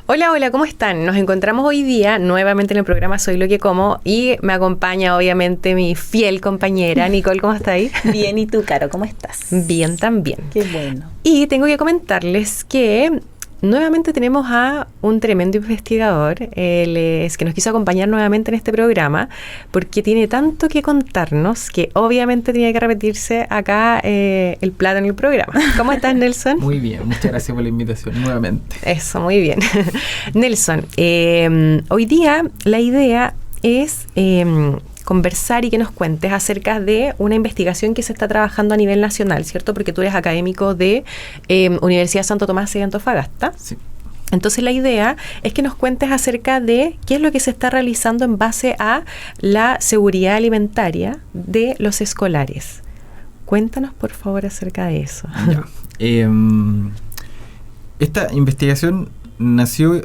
Hola, hola, ¿cómo están? Nos encontramos hoy día nuevamente en el programa Soy lo que como y me acompaña obviamente mi fiel compañera Nicole, ¿cómo está ahí? Bien, ¿y tú, Caro, cómo estás? Bien también. Qué bueno. Y tengo que comentarles que nuevamente tenemos a un tremendo investigador, él es que nos quiso acompañar nuevamente en este programa porque tiene tanto que contarnos que obviamente tenía que repetirse acá el plato en el programa. ¿Cómo estás, Nelson? Muy bien, muchas gracias por la invitación nuevamente. Eso, muy bien. Nelson, hoy día la idea es conversar y que nos cuentes acerca de una investigación que se está trabajando a nivel nacional, ¿cierto? Porque tú eres académico de Universidad Santo Tomás de Antofagasta. Sí. Entonces la idea es que nos cuentes acerca de qué es lo que se está realizando en base a la seguridad alimentaria de los escolares. Cuéntanos, por favor, acerca de eso. Ya. Esta investigación nació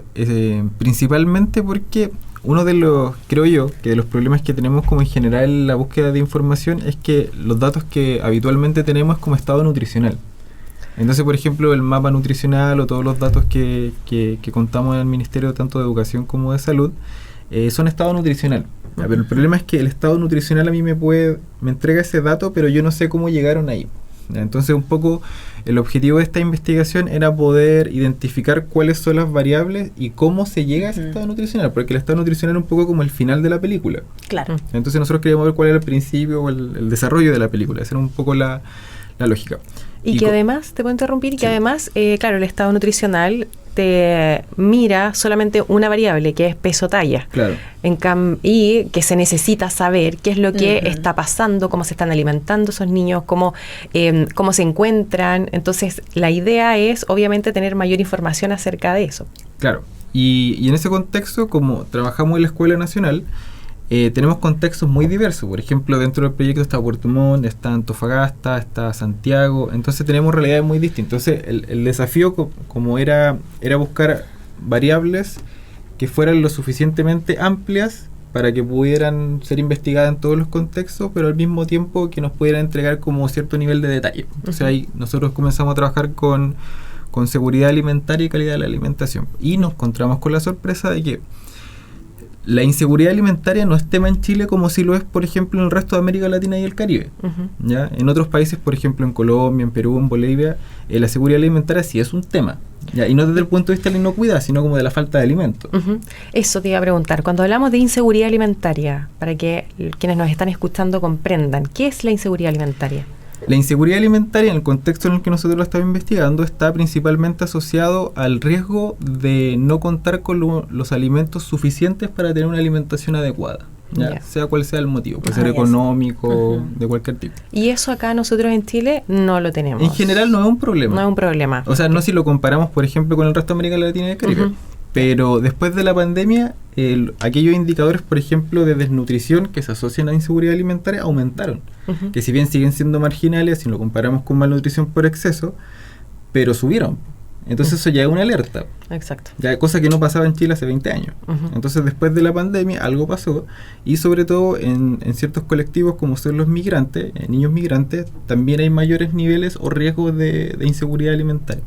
principalmente porque uno de los, creo yo, que de los problemas que tenemos como en general en la búsqueda de información es que los datos que habitualmente tenemos es como estado nutricional. Entonces, por ejemplo, el mapa nutricional o todos los datos que contamos en el Ministerio tanto de Educación como de Salud son estado nutricional. Ya, pero el problema es que el estado nutricional a mí me entrega ese dato, pero yo no sé cómo llegaron ahí. Entonces, un poco el objetivo de esta investigación era poder identificar cuáles son las variables y cómo se llega a ese estado nutricional, porque el estado nutricional es un poco como el final de la película. Claro. Entonces nosotros queríamos ver cuál era el principio o el desarrollo de la película. Esa era un poco la lógica. Y que además, te puedo interrumpir, y que además, claro, el estado nutricional te mira solamente una variable, que es peso-talla. Claro. Y que se necesita saber qué es lo que está pasando, cómo se están alimentando esos niños, cómo se encuentran. Entonces, la idea es, obviamente, tener mayor información acerca de eso. Claro. Y en ese contexto, como trabajamos en la Escuela Nacional, tenemos contextos muy diversos. Por ejemplo, dentro del proyecto está Puerto Montt, está Antofagasta, está Santiago. Entonces tenemos realidades muy distintas. Entonces el desafío como era buscar variables que fueran lo suficientemente amplias para que pudieran ser investigadas en todos los contextos, pero al mismo tiempo que nos pudieran entregar como cierto nivel de detalle. Entonces ahí nosotros comenzamos a trabajar con seguridad alimentaria y calidad de la alimentación. Y nos encontramos con la sorpresa de que la inseguridad alimentaria no es tema en Chile como si lo es, por ejemplo, en el resto de América Latina y el Caribe. ¿Ya? En otros países, por ejemplo, en Colombia, en Perú, en Bolivia, la seguridad alimentaria sí es un tema. ¿Ya? Y no desde el punto de vista de la inocuidad, sino como de la falta de alimentos. Eso te iba a preguntar. Cuando hablamos de inseguridad alimentaria, para que quienes nos están escuchando comprendan, ¿qué es la inseguridad alimentaria? La inseguridad alimentaria, en el contexto en el que nosotros lo estamos investigando, está principalmente asociado al riesgo de no contar con los alimentos suficientes para tener una alimentación adecuada, ¿ya? Sea cual sea el motivo, puede ser económico, de cualquier tipo. Y eso acá nosotros en Chile no lo tenemos. En general no es un problema. No es un problema. O sea, no si lo comparamos, por ejemplo, con el resto de América Latina y el Caribe. Pero después de la pandemia, aquellos indicadores, por ejemplo, de desnutrición que se asocian a inseguridad alimentaria aumentaron. Que si bien siguen siendo marginales, si lo comparamos con malnutrición por exceso, pero subieron. Entonces eso ya es una alerta. Exacto. Ya, cosa que no pasaba en Chile hace 20 años. Entonces después de la pandemia algo pasó y sobre todo en ciertos colectivos como son los migrantes, niños migrantes, también hay mayores niveles o riesgos de inseguridad alimentaria.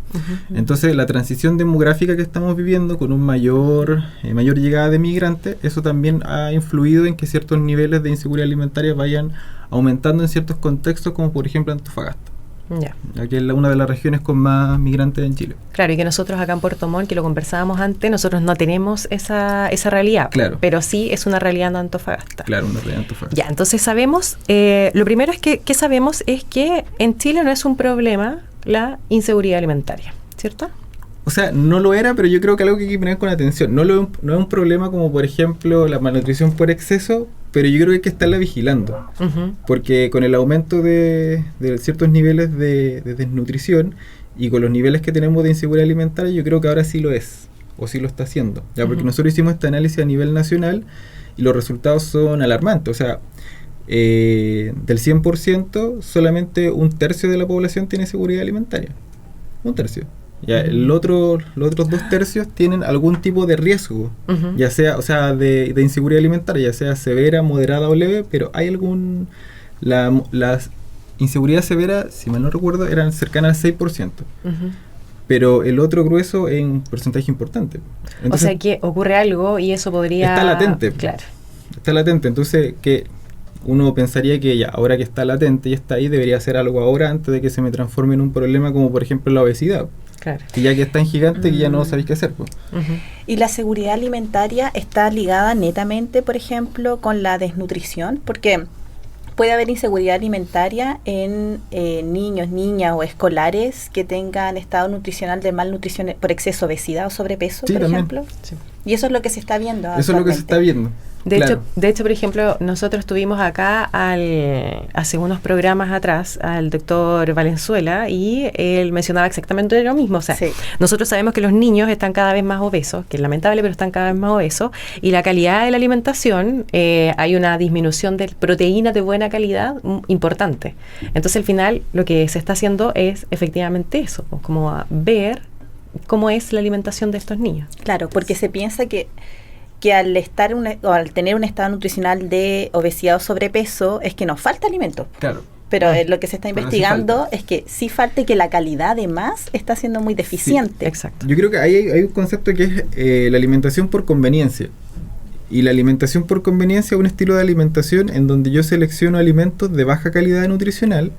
Entonces la transición demográfica que estamos viviendo con un mayor llegada de migrantes, eso también ha influido en que ciertos niveles de inseguridad alimentaria vayan aumentando en ciertos contextos como por ejemplo Antofagasta. Ya que es una de las regiones con más migrantes en Chile. Claro, y que nosotros acá en Puerto Montt, que lo conversábamos antes, nosotros no tenemos esa realidad. Claro. Pero sí es una realidad en Antofagasta. Claro, una realidad en Antofagasta. Ya, entonces sabemos, lo primero es que sabemos es que en Chile no es un problema la inseguridad alimentaria, ¿cierto? O sea, no lo era, pero yo creo que algo que hay que mirar con atención. No es un problema como, por ejemplo, la malnutrición por exceso, pero yo creo que hay que estarla vigilando. Porque con el aumento de ciertos niveles de desnutrición y con los niveles que tenemos de inseguridad alimentaria, yo creo que ahora sí lo es, o sí lo está haciendo. ¿Ya? Porque nosotros hicimos este análisis a nivel nacional y los resultados son alarmantes. O sea, del 100%, solamente un tercio de la población tiene seguridad alimentaria. Un tercio. Ya, los otros 2/3 tienen algún tipo de riesgo, ya sea, o sea, de inseguridad alimentaria, ya sea severa, moderada o leve, pero hay la inseguridad severa, si mal no recuerdo, eran cercanas al 6%. pero el otro grueso es un porcentaje importante. Entonces, o sea que ocurre algo y eso podría... Está latente. Claro. Está latente, entonces que uno pensaría que ya, ahora que está latente y está ahí, debería hacer algo ahora antes de que se me transforme en un problema como por ejemplo la obesidad. Claro. Que ya que es tan gigante que ya no sabéis qué hacer. Pues. Y la seguridad alimentaria está ligada netamente, por ejemplo, con la desnutrición, porque puede haber inseguridad alimentaria en niños, niñas o escolares que tengan estado nutricional de malnutrición por exceso, obesidad o sobrepeso, sí, por también. ejemplo. Sí. Y eso es lo que se está viendo. Eso es lo que se está viendo. De, claro. hecho, por ejemplo, nosotros tuvimos acá hace unos programas atrás al doctor Valenzuela y él mencionaba exactamente lo mismo. O sea, sí. Nosotros sabemos que los niños están cada vez más obesos, que es lamentable, pero están cada vez más obesos. Y la calidad de la alimentación, hay una disminución de proteínas de buena calidad importante. Entonces, al final, lo que se está haciendo es efectivamente eso, pues, como ver cómo es la alimentación de estos niños. Claro, porque se piensa que al estar o al tener un estado nutricional de obesidad o sobrepeso es que nos falta alimento. Claro. Pero lo que se está investigando es que sí falta y que la calidad además está siendo muy deficiente. Sí, exacto. Yo creo que hay un concepto que es la alimentación por conveniencia. Y la alimentación por conveniencia es un estilo de alimentación en donde yo selecciono alimentos de baja calidad nutricional,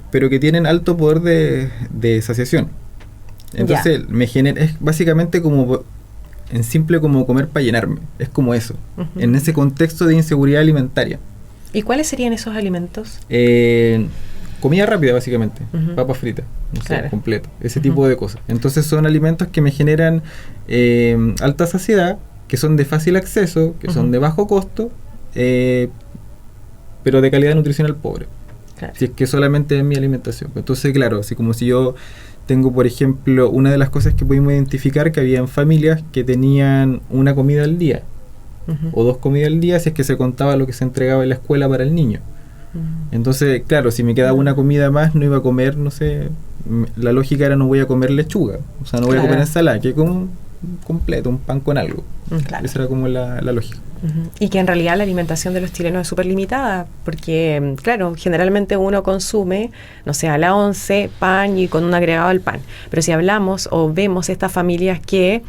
pero que tienen alto poder de saciación. Entonces me genera, es básicamente como en simple como comer para llenarme, es como eso, en ese contexto de inseguridad alimentaria. ¿Y cuáles serían esos alimentos? Comida rápida básicamente, papas fritas, no sé, completo, ese tipo de cosas. Entonces son alimentos que me generan alta saciedad, que son de fácil acceso, que son de bajo costo, pero de calidad nutricional pobre. Claro. Si es que solamente es mi alimentación. Entonces, claro, así como si yo tengo, por ejemplo, una de las cosas que pudimos identificar, que habían familias que tenían una comida al día, o 2 comidas al día, si es que se contaba lo que se entregaba en la escuela para el niño. Entonces, claro, si me quedaba una comida más, no iba a comer, no sé, la lógica era no voy a comer lechuga, o sea, no voy a comer ensalada, que como completo, un pan con algo. Claro. Esa era como la lógica. Y que en realidad la alimentación de los chilenos es súper limitada, porque, claro, generalmente uno consume, no sé, a la once, pan y con un agregado al pan. Pero si hablamos o vemos estas familias que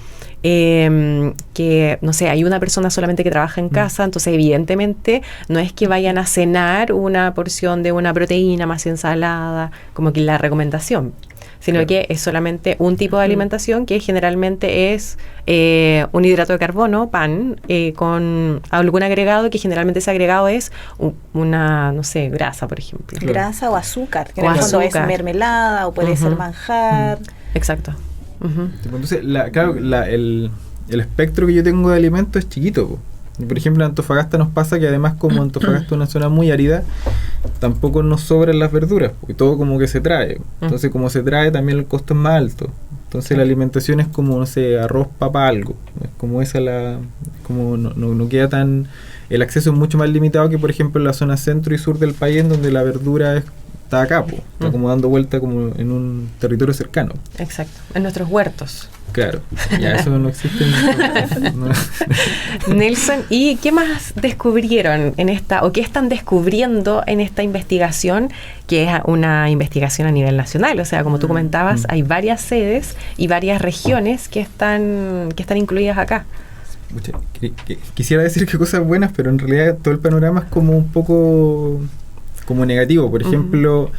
no sé, hay una persona solamente que trabaja en casa, entonces evidentemente no es que vayan a cenar una porción de una proteína más ensalada, como que la recomendación, sino que es solamente un tipo de alimentación que generalmente es un hidrato de carbono, pan, con algún agregado, que generalmente ese agregado es una, no sé, grasa, por ejemplo. Grasa o azúcar, que en el fondo es mermelada o puede ser manjar. Exacto. Entonces, claro, el espectro que yo tengo de alimentos es chiquito, po. Por ejemplo, en Antofagasta nos pasa que además como Antofagasta es una zona muy árida, tampoco nos sobran las verduras, porque todo como que se trae. Entonces, como se trae, también el costo es más alto. Entonces, la alimentación es como, no sé, arroz, papa, algo. Es como esa como no queda tan... El acceso es mucho más limitado que, por ejemplo, en la zona centro y sur del país, en donde la verdura está acá, está como dando vuelta como en un territorio cercano. Exacto, en nuestros huertos. Claro, ya eso no existe. Nelson, ¿y qué más descubrieron en esta, o qué están descubriendo en esta investigación, que es una investigación a nivel nacional? O sea, como tú comentabas, hay varias sedes y varias regiones que están incluidas acá. Quisiera decir que cosas buenas, pero en realidad todo el panorama es como un poco como negativo. Por ejemplo,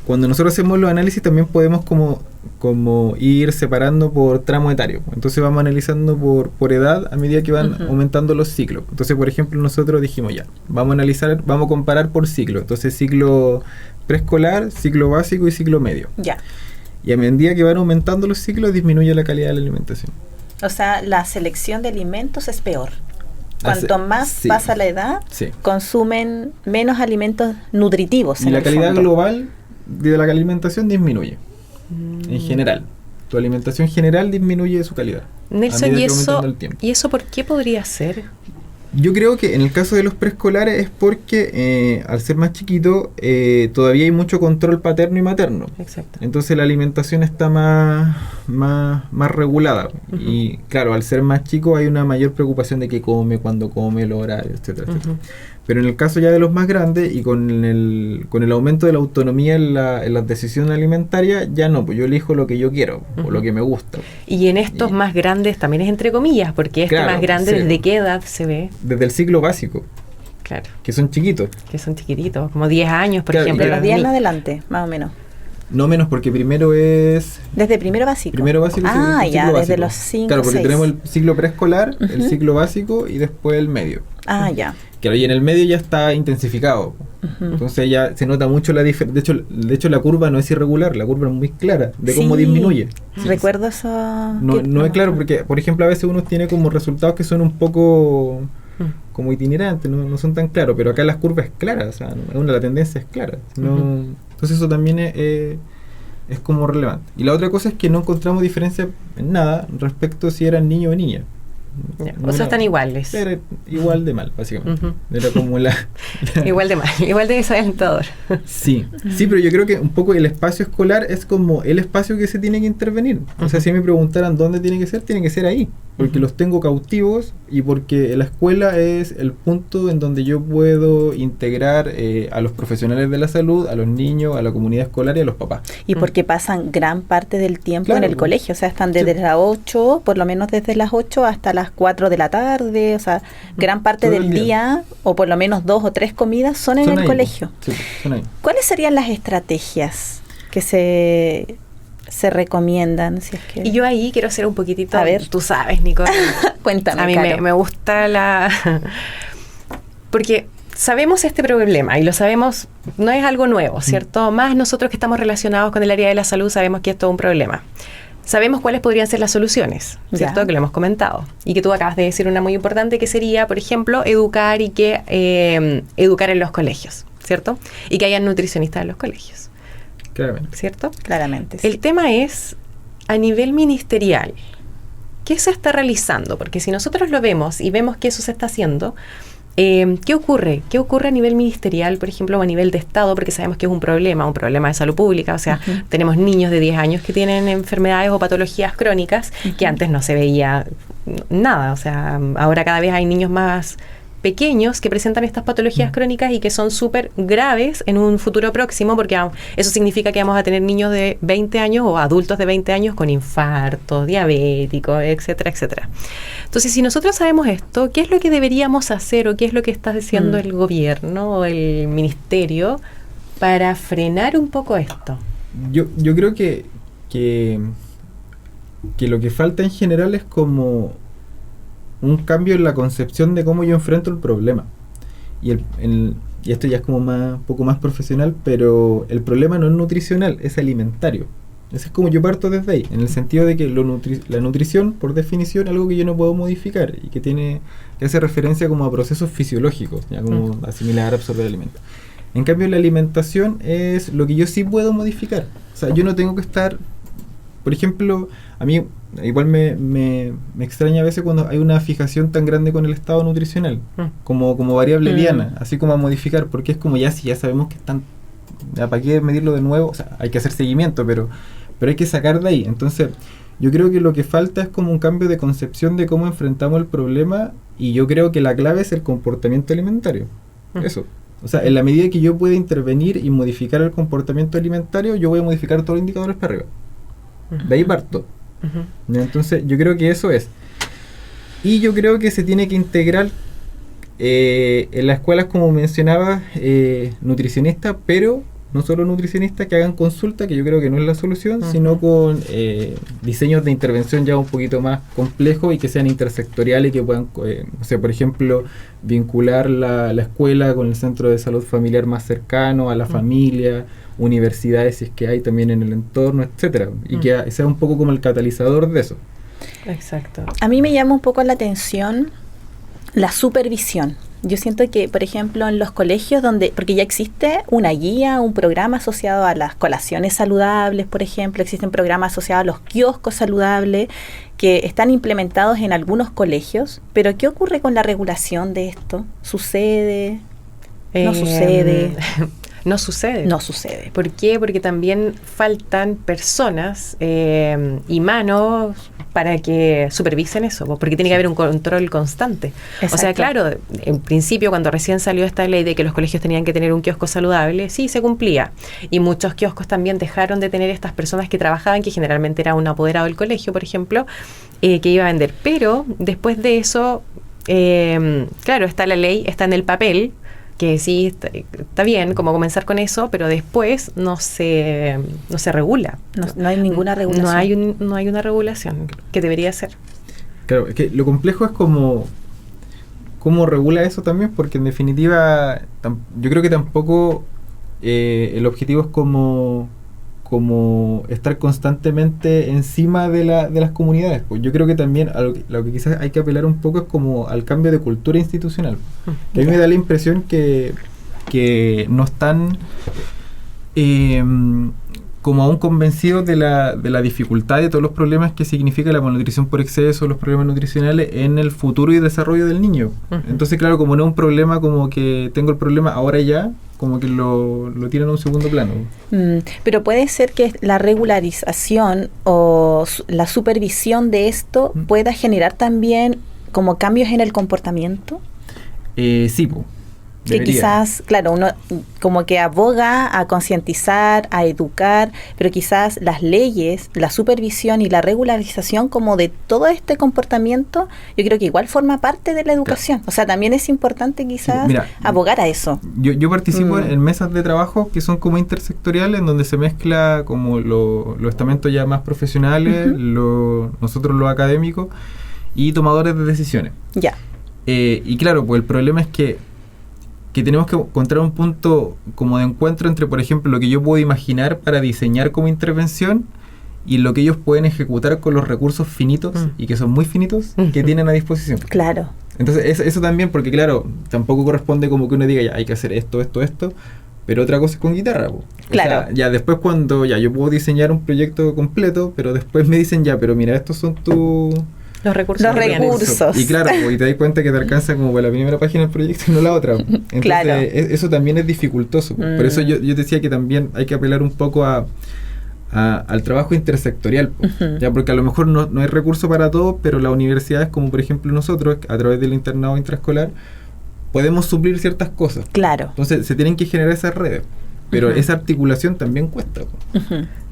cuando nosotros hacemos los análisis también podemos como ir separando por tramo etario. Entonces vamos analizando por edad a medida que van aumentando los ciclos. Entonces, por ejemplo, nosotros dijimos ya, vamos a comparar por ciclo. Entonces, ciclo preescolar, ciclo básico y ciclo medio. Ya. Y a medida que van aumentando los ciclos, disminuye la calidad de la alimentación. O sea, la selección de alimentos es peor. Cuanto más pasa la edad, consumen menos alimentos nutritivos. Y la calidad global de la alimentación disminuye. En general. Tu alimentación general disminuye su calidad. Nelson, ¿y eso por qué podría ser? Yo creo que en el caso de los preescolares es porque al ser más chiquito todavía hay mucho control paterno y materno. Exacto. Entonces la alimentación está más regulada. Y claro, al ser más chico hay una mayor preocupación de qué come, cuándo come, el horario, etcétera, etcétera. Pero en el caso ya de los más grandes y con el aumento de la autonomía en las decisiones alimentarias, ya no, pues yo elijo lo que yo quiero o lo que me gusta. Y en estos más grandes también es entre comillas, porque claro, más grande, sí. ¿Desde qué edad se ve? Desde el ciclo básico. Claro. Que son chiquitos. Que son chiquititos, como 10 años, por Claro, ejemplo. De los 10 en adelante, más o menos. No menos, porque primero es... Desde primero básico. Primero básico. Ah, ciclo ya, básico. desde los 5, Claro, porque 6. tenemos el ciclo preescolar, el ciclo básico y después el medio. Ah, ya. Claro, y en el medio ya está intensificado. Entonces ya se nota mucho la diferencia. De hecho, la curva no es irregular, la curva es muy clara de cómo disminuye. Recuerdo eso. No es claro, porque, por ejemplo, a veces uno tiene como resultados que son un poco como itinerantes, no son tan claros, pero acá las curvas es clara, o sea, la tendencia es clara. Entonces eso también es como relevante. Y la otra cosa es que no encontramos diferencia en nada respecto a si eran niño o niña. O sea, están iguales. Era igual de mal, básicamente. Era como igual de mal, igual de desalentador. Sí, pero yo creo que un poco el espacio escolar es como el espacio que se tiene que intervenir. O sea, si me preguntaran dónde tiene que ser ahí. Porque los tengo cautivos y porque la escuela es el punto en donde yo puedo integrar a los profesionales de la salud, a los niños, a la comunidad escolar y a los papás. Y porque pasan gran parte del tiempo Claro, en el colegio, o sea, están desde las 8, por lo menos desde las 8 hasta las 4 de la tarde, o sea, gran parte Todo del el día. día, o por lo menos 2 o 3 comidas son en el ahí, colegio. Sí, son ahí. ¿Cuáles serían las estrategias que se recomiendan? Si es que... Y yo ahí quiero hacer un poquitito, A ver. tú sabes, Nicole. Cuéntame, A mí Caro. me gusta porque sabemos este problema y lo sabemos, no es algo nuevo, ¿cierto? Más nosotros que estamos relacionados con el área de la salud sabemos que esto es un problema. Sabemos cuáles podrían ser las soluciones, ¿cierto? Ya. Que lo hemos comentado. Y que tú acabas de decir una muy importante que sería, por ejemplo, educar educar en los colegios, ¿cierto? Y que hayan nutricionistas en los colegios, Claramente. ¿cierto? Claramente. Sí. El tema es, a nivel ministerial, ¿qué se está realizando? Porque si nosotros lo vemos y vemos que eso se está haciendo, ¿qué ocurre? ¿Qué ocurre a nivel ministerial, por ejemplo, o a nivel de Estado? Porque sabemos que es un problema de salud pública. O sea, tenemos niños de 10 años que tienen enfermedades o patologías crónicas que antes no se veía nada. O sea, ahora cada vez hay niños más pequeños que presentan estas patologías crónicas y que son súper graves en un futuro próximo, porque eso significa que vamos a tener niños de 20 años o adultos de 20 años con infartos, diabéticos, etcétera, etcétera. Entonces, si nosotros sabemos esto, ¿qué es lo que deberíamos hacer o qué es lo que está haciendo el gobierno o el ministerio para frenar un poco esto? Yo creo que lo que falta en general es como un cambio en la concepción de cómo yo enfrento el problema. Y esto ya es como un poco más profesional, pero el problema no es nutricional, es alimentario. Ese es como yo parto desde ahí, en el sentido de que la nutrición, por definición, es algo que yo no puedo modificar y que hace referencia como a procesos fisiológicos, ya como asimilar, absorber alimentos. En cambio, la alimentación es lo que yo sí puedo modificar. O sea, yo no tengo que estar... Por ejemplo, a mí igual me extraña a veces cuando hay una fijación tan grande con el estado nutricional, como variable diana, así como a modificar, porque es como si ya sabemos que están... ¿Para qué medirlo de nuevo? O sea, hay que hacer seguimiento, pero hay que sacar de ahí. Entonces, yo creo que lo que falta es como un cambio de concepción de cómo enfrentamos el problema, y yo creo que la clave es el comportamiento alimentario. Eso. O sea, en la medida que yo pueda intervenir y modificar el comportamiento alimentario, yo voy a modificar todos los indicadores para arriba. De ahí parto. Entonces, yo creo que eso es. Y yo creo que se tiene que integrar en las escuelas, como mencionaba, nutricionistas, pero no solo nutricionistas que hagan consulta, que yo creo que no es la solución, sino con diseños de intervención ya un poquito más complejos y que sean intersectoriales y que puedan, por ejemplo, vincular la escuela con el centro de salud familiar más cercano, a la familia, universidades si es que hay también en el entorno, etcétera, y que sea un poco como el catalizador de eso. Exacto. A mí me llama un poco la atención la supervisión. Yo siento que, por ejemplo, en los colegios porque ya existe una guía, un programa asociado a las colaciones saludables, por ejemplo, existen programas asociados a los kioscos saludables que están implementados en algunos colegios, pero ¿qué ocurre con la regulación de esto? ¿Sucede? ¿No sucede? no sucede. No sucede. ¿Por qué? Porque también faltan personas y manos para que supervisen eso, porque tiene que haber un control constante. Exacto. O sea, claro, en principio cuando recién salió esta ley de que los colegios tenían que tener un kiosco saludable, sí, se cumplía. Y muchos kioscos también dejaron de tener estas personas que trabajaban, que generalmente era un apoderado del colegio, por ejemplo, que iba a vender. Pero después de eso, claro, está la ley, está en el papel, que sí, está bien como comenzar con eso, pero después no se regula. No hay ninguna regulación. No hay una regulación que debería ser. Claro, es que lo complejo es cómo regula eso también, porque en definitiva yo creo que tampoco el objetivo es como estar constantemente encima de las comunidades. Pues yo creo que también lo que quizás hay que apelar un poco es como al cambio de cultura institucional. Que a mí me da la impresión que no están como aún convencidos de la dificultad de todos los problemas que significa la malnutrición por exceso, los problemas nutricionales en el futuro y desarrollo del niño. Entonces, claro, como no es un problema como que tengo el problema ahora y ya, como que lo tiran a un segundo plano. Pero puede ser que la regularización o la supervisión de esto pueda generar también como cambios en el comportamiento. Sí, pues. Que quizás, claro, uno como que aboga a concientizar, a educar, pero quizás las leyes, la supervisión y la regularización como de todo este comportamiento, yo creo que igual forma parte de la educación. Claro. O sea, también es importante quizás abogar a eso. Yo participo en mesas de trabajo que son como intersectoriales, en donde se mezcla como los estamentos ya más profesionales, nosotros los académicos y tomadores de decisiones. Ya. Y claro, pues el problema es que tenemos que encontrar un punto como de encuentro entre, por ejemplo, lo que yo puedo imaginar para diseñar como intervención y lo que ellos pueden ejecutar con los recursos finitos, y que son muy finitos, que tienen a disposición. Claro. Entonces, eso también, porque claro, tampoco corresponde como que uno diga, ya, hay que hacer esto, pero otra cosa es con guitarra. Claro. O sea, ya después cuando yo puedo diseñar un proyecto completo, pero después me dicen, ya, pero mira, estos son los recursos. Y claro, y te das cuenta que te alcanza como para la primera página del proyecto y no la otra. Entonces, claro. Eso también es dificultoso. Por eso yo decía que también hay que apelar un poco al trabajo intersectorial. Ya, porque a lo mejor no hay recurso para todo, pero las universidades, como por ejemplo nosotros, a través del internado intraescolar, podemos suplir ciertas cosas. Claro. Entonces, se tienen que generar esas redes. Pero esa articulación también cuesta.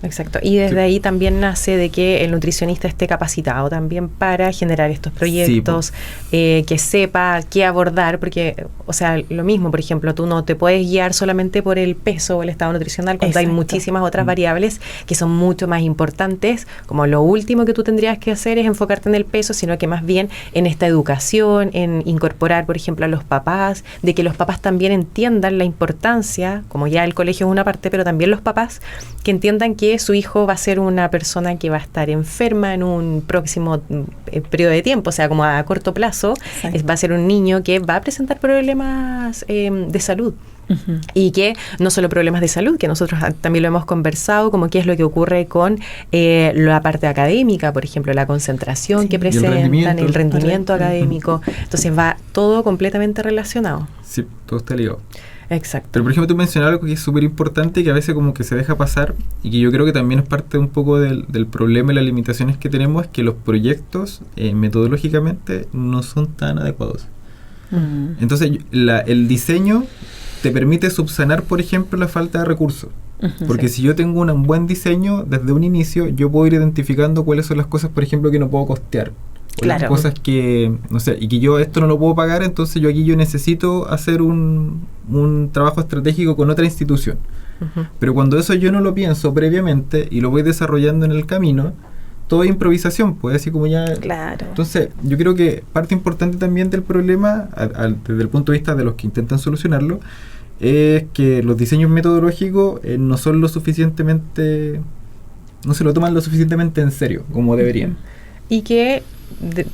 Exacto. Y desde ahí también nace de que el nutricionista esté capacitado también para generar estos proyectos, que sepa qué abordar, porque, o sea, lo mismo, por ejemplo, tú no te puedes guiar solamente por el peso o el estado nutricional, cuando hay muchísimas otras variables que son mucho más importantes, como lo último que tú tendrías que hacer es enfocarte en el peso, sino que más bien en esta educación, en incorporar, por ejemplo, a los papás, de que los papás también entiendan la importancia, como ya el colegio es una parte, pero también los papás que entiendan que su hijo va a ser una persona que va a estar enferma en un próximo periodo de tiempo, o sea, como a corto plazo, va a ser un niño que va a presentar problemas de salud. Y que no solo problemas de salud, que nosotros también lo hemos conversado, como qué es lo que ocurre con la parte académica, por ejemplo, la concentración que presentan, el rendimiento académico. Entonces va todo completamente relacionado. Sí, todo está ligado. Exacto. Pero por ejemplo tú mencionabas algo que es súper importante y que a veces como que se deja pasar y que yo creo que también es parte un poco del problema y las limitaciones que tenemos, es que los proyectos metodológicamente no son tan adecuados. Entonces el diseño te permite subsanar, por ejemplo, la falta de recursos. Porque si yo tengo un buen diseño desde un inicio, yo puedo ir identificando cuáles son las cosas, por ejemplo, que no puedo costear. O las cosas que, no sé, y que yo esto no lo puedo pagar, entonces yo necesito hacer un trabajo estratégico con otra institución. Pero cuando eso yo no lo pienso previamente y lo voy desarrollando en el camino, todo es improvisación, pues así como ya... Claro. Entonces, yo creo que parte importante también del problema, desde el punto de vista de los que intentan solucionarlo, es que los diseños metodológicos no son lo suficientemente... no se lo toman lo suficientemente en serio, como deberían. Y que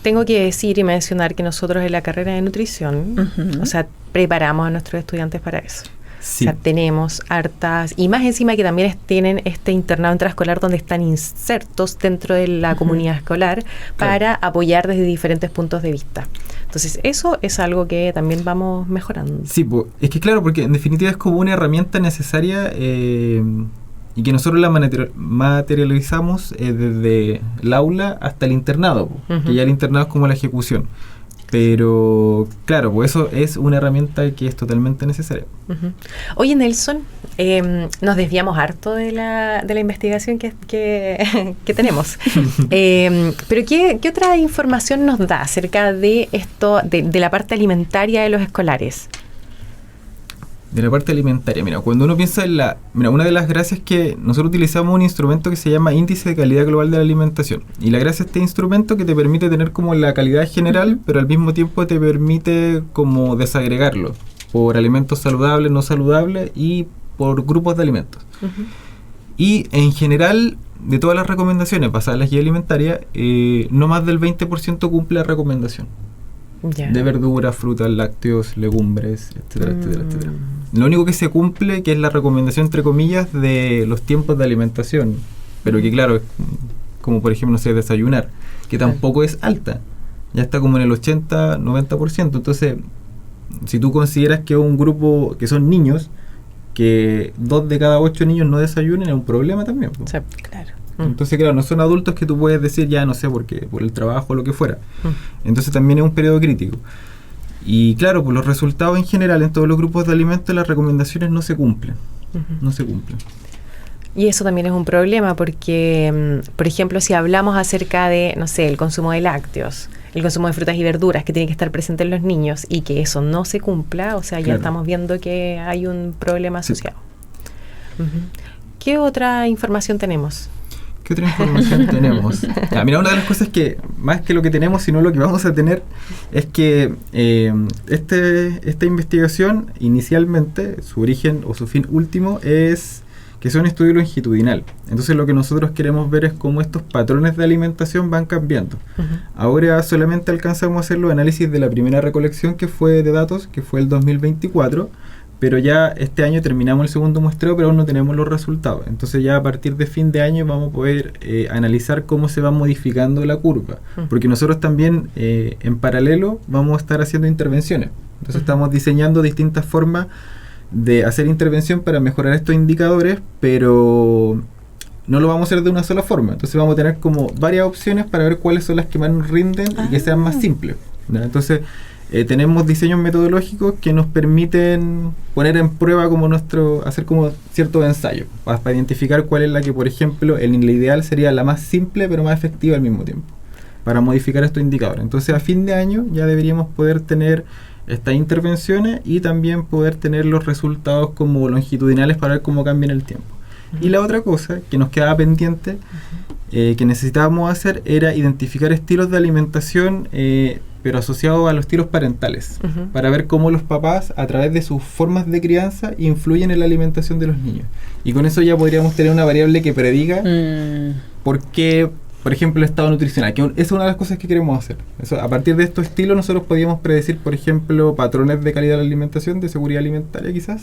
tengo que decir y mencionar que nosotros en la carrera de nutrición, o sea, preparamos a nuestros estudiantes para eso. Sí. O sea, tenemos hartas, y más encima que también tienen este internado intraescolar donde están insertos dentro de la comunidad escolar para apoyar desde diferentes puntos de vista. Entonces, eso es algo que también vamos mejorando. Sí, es que claro, porque en definitiva es como una herramienta necesaria y que nosotros la materializamos desde el aula hasta el internado, que ya el internado es como la ejecución. Pero claro, pues eso es una herramienta que es totalmente necesaria. Oye, Nelson, nos desviamos harto de la investigación que tenemos. Pero ¿qué otra información nos da acerca de esto, de la parte alimentaria de los escolares? De la parte alimentaria, mira, cuando uno piensa en una de las gracias es que nosotros utilizamos un instrumento que se llama Índice de Calidad Global de la Alimentación. Y la gracia es este instrumento que te permite tener como la calidad general, pero al mismo tiempo te permite como desagregarlo por alimentos saludables, no saludables y por grupos de alimentos. Y en general, de todas las recomendaciones basadas en la guía alimentaria, no más del 20% cumple la recomendación. De verduras, frutas, lácteos, legumbres, etcétera, etcétera, etcétera. Lo único que se cumple, que es la recomendación, entre comillas, de los tiempos de alimentación, pero que claro, es como por ejemplo, no sé, desayunar, que tampoco es alta, ya está como en el 80-90%. Entonces, si tú consideras que un grupo que son niños, que 2 de cada 8 niños no desayunen, es un problema también. Sí, claro. Entonces, claro, no son adultos que tú puedes decir ya, no sé, porque por el trabajo o lo que fuera. Entonces también es un periodo crítico. Y claro, pues los resultados en general en todos los grupos de alimentos, las recomendaciones no se cumplen. No se cumplen. Y eso también es un problema porque, por ejemplo, si hablamos acerca de, no sé, el consumo de lácteos, el consumo de frutas y verduras que tiene que estar presente en los niños y que eso no se cumpla, o sea, ya estamos viendo que hay un problema asociado. ¿Qué otra información tenemos? ¿Qué otra información tenemos? Mira, una de las cosas que, más que lo que tenemos, sino lo que vamos a tener, es que esta investigación, inicialmente, su origen o su fin último es que sea un estudio longitudinal. Entonces lo que nosotros queremos ver es cómo estos patrones de alimentación van cambiando. Ahora solamente alcanzamos a hacer los análisis de la primera recolección que fue de datos, que fue el 2024, pero ya este año terminamos el segundo muestreo, pero aún no tenemos los resultados. Entonces ya a partir de fin de año vamos a poder analizar cómo se va modificando la curva, porque nosotros también en paralelo vamos a estar haciendo intervenciones. Entonces estamos diseñando distintas formas de hacer intervención para mejorar estos indicadores, pero no lo vamos a hacer de una sola forma. Entonces vamos a tener como varias opciones para ver cuáles son las que más nos rinden y que sean más simples, ¿no? Entonces tenemos diseños metodológicos que nos permiten poner en prueba como hacer como ciertos ensayos para identificar cuál es la que, por ejemplo, el ideal sería la más simple pero más efectiva al mismo tiempo para modificar estos indicadores. Entonces a fin de año ya deberíamos poder tener estas intervenciones y también poder tener los resultados como longitudinales para ver cómo cambia en el tiempo. Y la otra cosa que nos quedaba pendiente, que necesitábamos hacer, era identificar estilos de alimentación pero asociados a los estilos parentales, para ver cómo los papás, a través de sus formas de crianza, influyen en la alimentación de los niños. Y con eso ya podríamos tener una variable que prediga por qué, por ejemplo, el estado nutricional, que es una de las cosas que queremos hacer. Eso, a partir de estos estilos nosotros podíamos predecir, por ejemplo, patrones de calidad de la alimentación, de seguridad alimentaria quizás,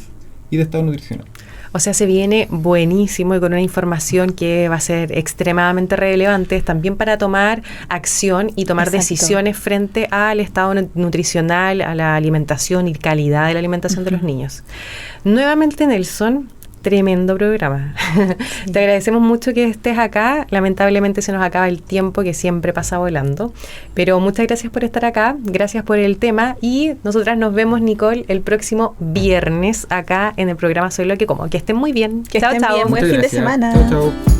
y de estado nutricional. O sea, se viene buenísimo y con una información que va a ser extremadamente relevante también para tomar acción y tomar decisiones frente al estado nutricional, a la alimentación y calidad de la alimentación de los niños. Nuevamente, Nelson, tremendo programa. Sí. Te agradecemos mucho que estés acá. Lamentablemente se nos acaba el tiempo, que siempre pasa volando. Pero muchas gracias por estar acá. Gracias por el tema. Y nosotras nos vemos, Nicole, el próximo viernes acá en el programa Soy lo que como. Que estén muy bien. Que estén bien. Buen fin de semana. Chao, chao.